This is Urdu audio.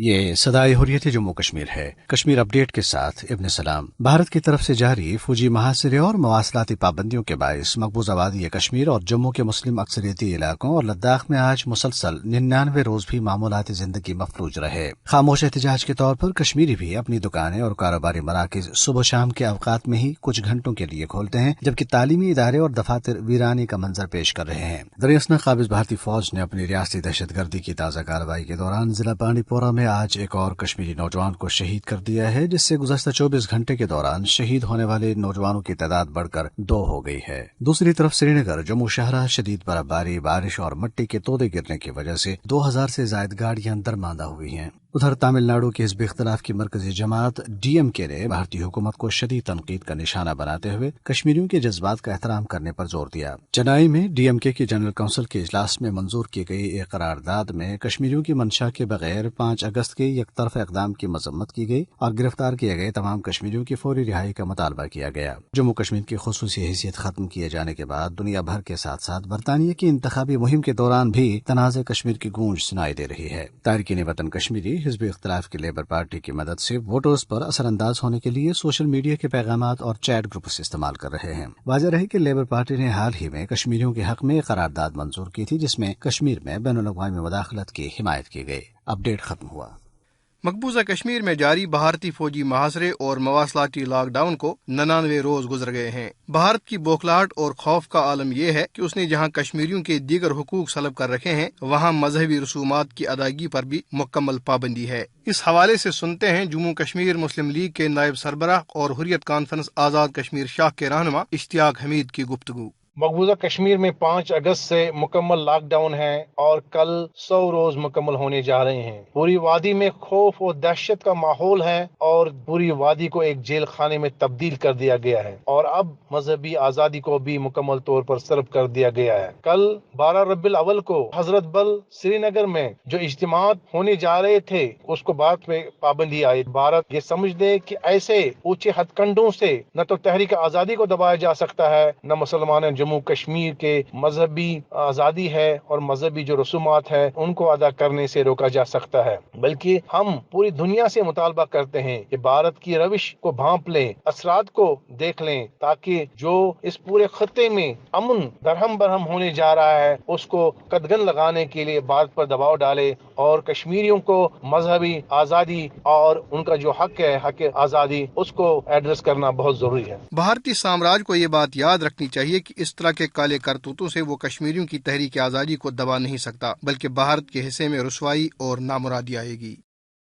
یہ صدائے حریت جموں کشمیر ہے۔ کشمیر اپ ڈیٹ کے ساتھ ابن سلام۔ بھارت کی طرف سے جاری فوجی محاصرے اور مواصلاتی پابندیوں کے باعث مقبوضہ وادی کشمیر اور جموں کے مسلم اکثریتی علاقوں اور لداخ میں آج مسلسل 99 روز بھی معمولات زندگی مفلوج رہے۔ خاموش احتجاج کے طور پر کشمیری بھی اپنی دکانیں اور کاروباری مراکز صبح شام کے اوقات میں ہی کچھ گھنٹوں کے لیے کھولتے ہیں، جبکہ تعلیمی ادارے اور دفاتر ویرانے کا منظر پیش کر رہے ہیں۔ دریاسنا قابض بھارتی فوج نے اپنی ریاستی دہشت گردی کی تازہ کارروائی کے دوران ضلع بانڈی پورہ میں آج ایک اور کشمیری نوجوان کو شہید کر دیا ہے، جس سے گزشتہ 24 گھنٹے کے دوران شہید ہونے والے نوجوانوں کی تعداد بڑھ کر 2 ہو گئی ہے۔ دوسری طرف سری نگر جموں شاہراہ شدید برف باری، بارش اور مٹی کے تودے گرنے کی وجہ سے 2000 سے زائد گاڑیاں درماندہ ہوئی ہیں۔ ادھر تامل ناڈو کے حزب اختلاف کی مرکزی جماعت ڈی ایم کے نے بھارتی حکومت کو شدید تنقید کا نشانہ بناتے ہوئے کشمیریوں کے جذبات کا احترام کرنے پر زور دیا۔ چنائی میں ڈی ایم کے جنرل کونسل کے اجلاس میں منظور کی گئی ایک قرارداد میں کشمیریوں کی منشا کے بغیر 5 اگست کے یک طرفہ اقدام کی مذمت کی گئی اور گرفتار کیے گئے تمام کشمیریوں کی فوری رہائی کا مطالبہ کیا گیا۔ جموں کشمیر کی خصوصی حیثیت ختم کیے جانے کے بعد دنیا بھر کے ساتھ ساتھ برطانیہ کی انتخابی مہم کے دوران بھی تنازع کشمیر کی گونج سنائی دے رہی ہے۔ تارکین وطن کشمیری حزب اختلاف کی لیبر پارٹی کی مدد سے ووٹرز پر اثر انداز ہونے کے لیے سوشل میڈیا کے پیغامات اور چیٹ گروپس استعمال کر رہے ہیں۔ واضح رہے کہ لیبر پارٹی نے حال ہی میں کشمیریوں کے حق میں ایک قرارداد منظور کی تھی، جس میں کشمیر میں بین الاقوامی مداخلت کی حمایت کی گئی۔ اپ ڈیٹ ختم ہوا۔ مقبوضہ کشمیر میں جاری بھارتی فوجی محاصرے اور مواصلاتی لاک ڈاؤن کو 99 روز گزر گئے ہیں۔ بھارت کی بوکھلاہٹ اور خوف کا عالم یہ ہے کہ اس نے جہاں کشمیریوں کے دیگر حقوق سلب کر رکھے ہیں، وہاں مذہبی رسومات کی ادائیگی پر بھی مکمل پابندی ہے۔ اس حوالے سے سنتے ہیں جموں کشمیر مسلم لیگ کے نائب سربراہ اور حریت کانفرنس آزاد کشمیر شاخ کے رہنما اشتیاق حمید کی گفتگو۔ مقبوضہ کشمیر میں 5 اگست سے مکمل لاک ڈاؤن ہے اور کل 100 روز مکمل ہونے جا رہے ہیں۔ پوری وادی میں خوف اور دہشت کا ماحول ہے اور پوری وادی کو ایک جیل خانے میں تبدیل کر دیا گیا ہے اور اب مذہبی آزادی کو بھی مکمل طور پر سلب کر دیا گیا ہے۔ کل 12 ربیع الاول کو حضرت بل سری نگر میں جو اجتماعات ہونے جا رہے تھے، اس کو بھارت میں پابندی آئی۔ بھارت یہ سمجھ دے کہ ایسے اونچے ہتھ کنڈوں سے نہ تو تحریک آزادی کو دبایا جا سکتا ہے، نہ مسلمان جموں کشمیر کے مذہبی آزادی ہے اور مذہبی جو رسومات ہیں ان کو ادا کرنے سے روکا جا سکتا ہے، بلکہ ہم پوری دنیا سے مطالبہ کرتے ہیں کہ بھارت کی روش کو بھانپ لیں، اثرات کو دیکھ لیں، تاکہ جو اس پورے خطے میں امن درہم برہم ہونے جا رہا ہے اس کو قدغن لگانے کے لیے بھارت پر دباؤ ڈالے اور کشمیریوں کو مذہبی آزادی اور ان کا جو حق ہے، حق آزادی، اس کو ایڈریس کرنا بہت ضروری ہے۔ بھارتی سامراج کو یہ بات یاد رکھنی چاہیے کہ اس طرح کے کالے کرتوتوں سے وہ کشمیریوں کی تحریک آزادی کو دبا نہیں سکتا، بلکہ بھارت کے حصے میں رسوائی اور نامرادی آئے گی۔